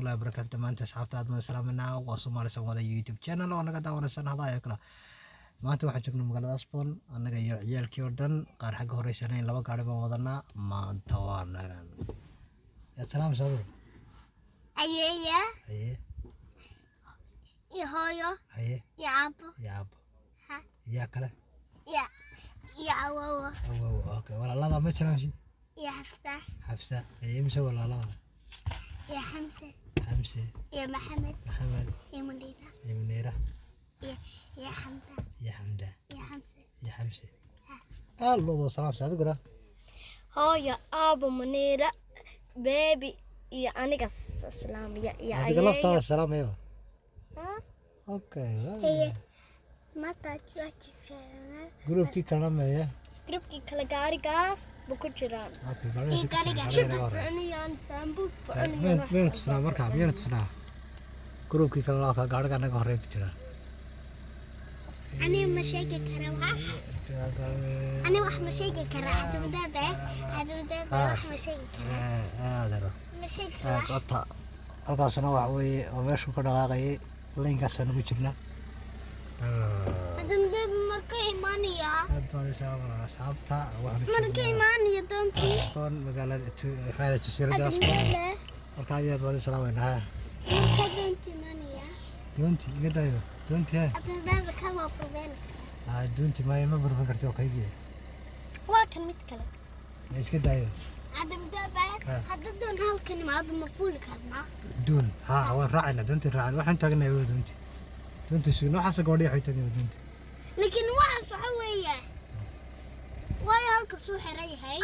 warahmatullahi wabarakatuh dhammaantiin asxaabta aad baan salaaminaa waa Soomaali Samada YouTube channel oo naga daawanaysan hadaaya kala maanta waxaan joognaa magaalada Aspen annaga iyo ciyaalkii oo dhan qaar xagga horeysanay laba gaari baan wadanaa maanta waa nagan ya salaam soo ayeeya aye iyo hooyo aye iyo aabbo ha ya kale iyo awowo okay walaalada ma salaamsi يا حفصة هي مش ولا لا يا حمزة يا محمد يا منيرة يا حمزة يا حمزة الله سلام سعد قرا هو يا أبو منيرة بيبي يا أنا السلام يا هذيك لفظة السلام أيوة أوكي هي ما تجوش جروب كي كلام هي جروب كي كلا قاري قاس بكتيران. إيه قاري شو بس أنا سامبو. مين تسنا مركب مين تسنا جروب كي كلا لا قاري كنا قاري كتيران. أنا مشيك كراوها. أنا واحد مشيك كرا هذا بدابة واحد مشيك كرا. هذا مشيك كرا. قطع. القاصنا وعوي ومشوا كذا قاعي لين قصنا بيجرنا. هذا بدابة مركي مانيا. هذا سلام صاحبتا مركي مانيا دونتي. كون مقالة هذا تسير داس. القاعدة هذا سلام وينها. دونتي مانيا. دونتي كده أيوة دونتي ها. هذا بدابة كم أبروفين. دونتي ما بروفين كرتوا كيجي. واكن متكلم. إيش كده أيوة. هذا بدابة هذا دون هالكلمة هذا مفعول كلمة. دون ها وين راعينا دونتي راعي واحد تاجنا يقول دونتي. دونتي شو نوع حسك ودي حيتاجي دونتي. لكن واحد صحوية. ويا هالكسو حري هاي.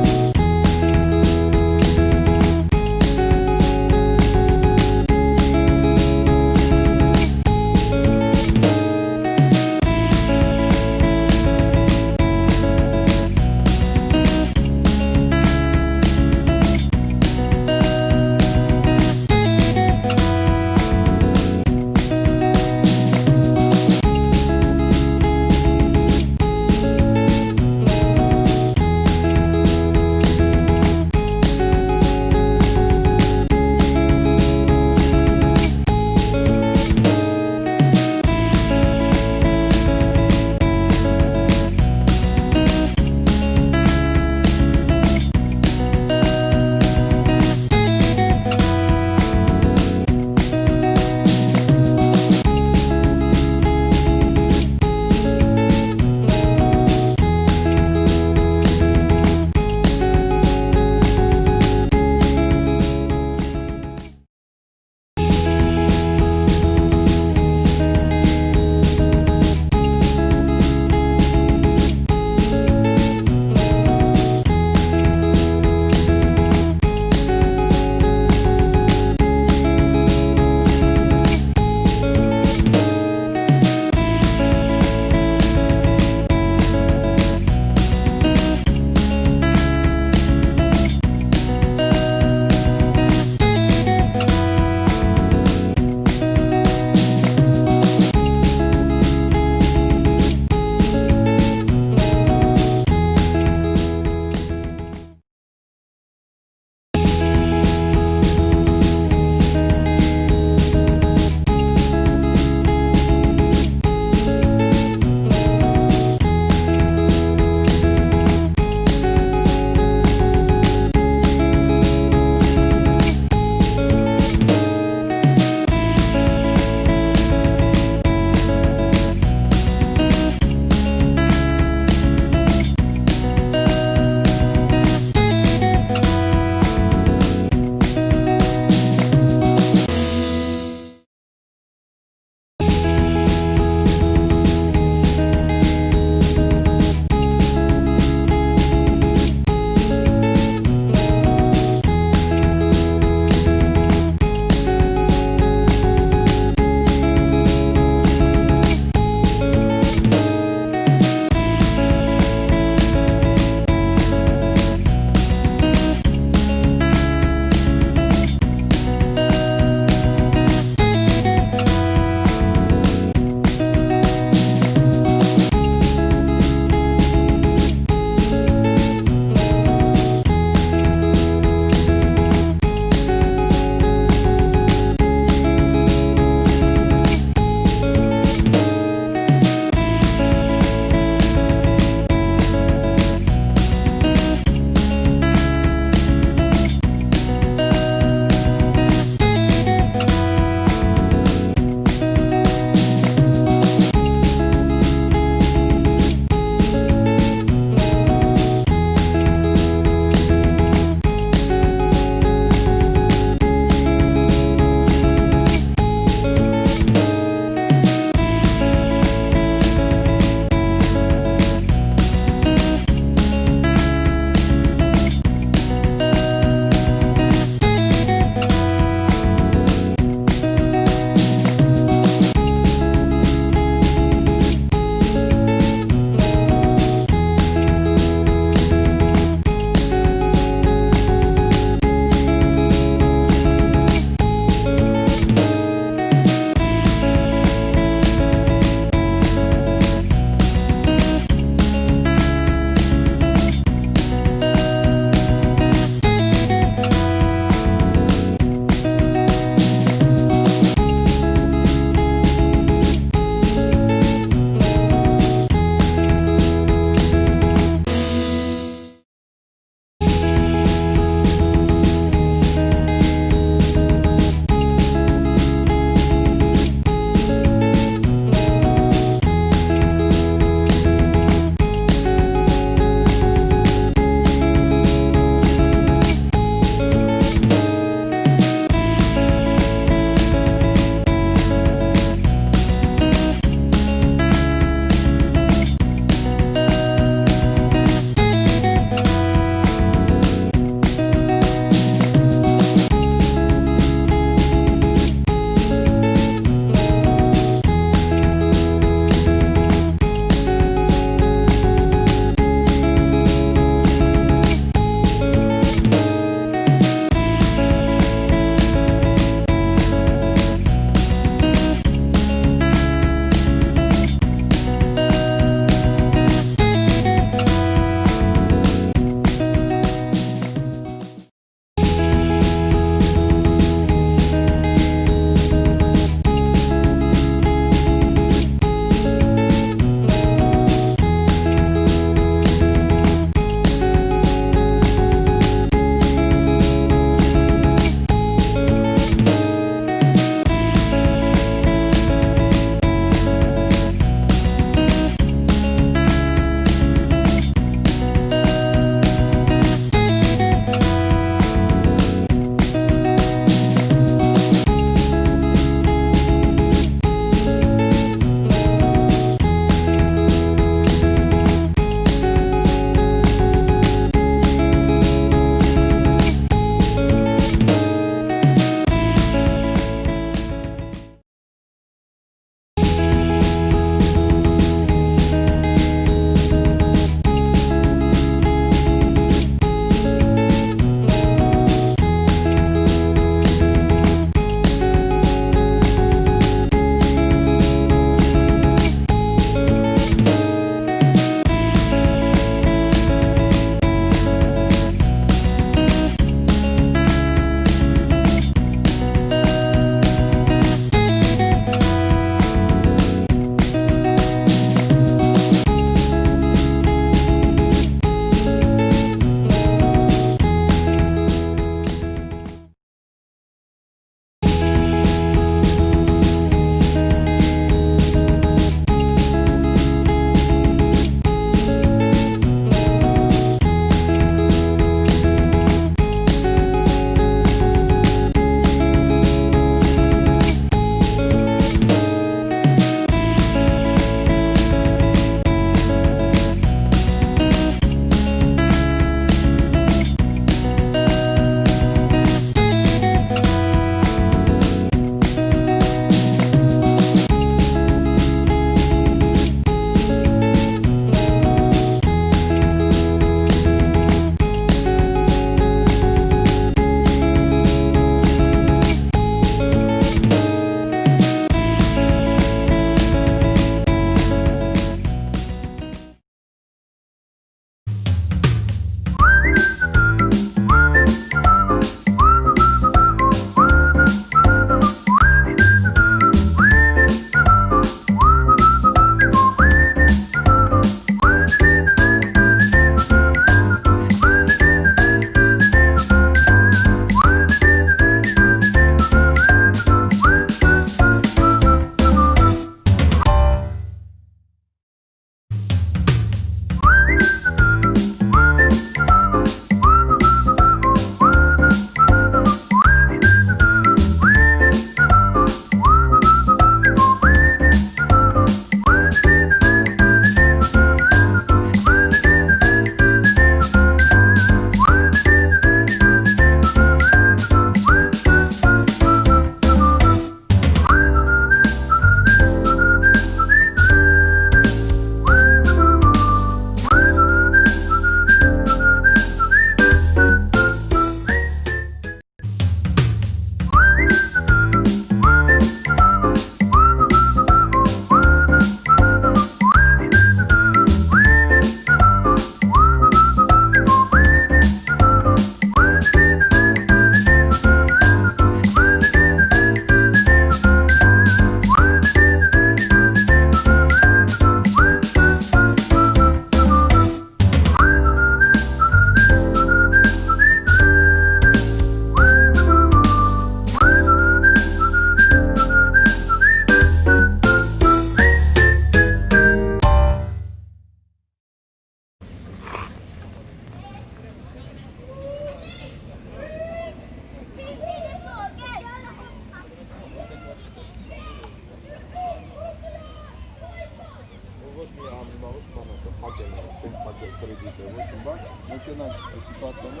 Osmija Amimavus manasa hakeler, tek hakem kredite Osman, nacional situasyonu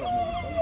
Amerikan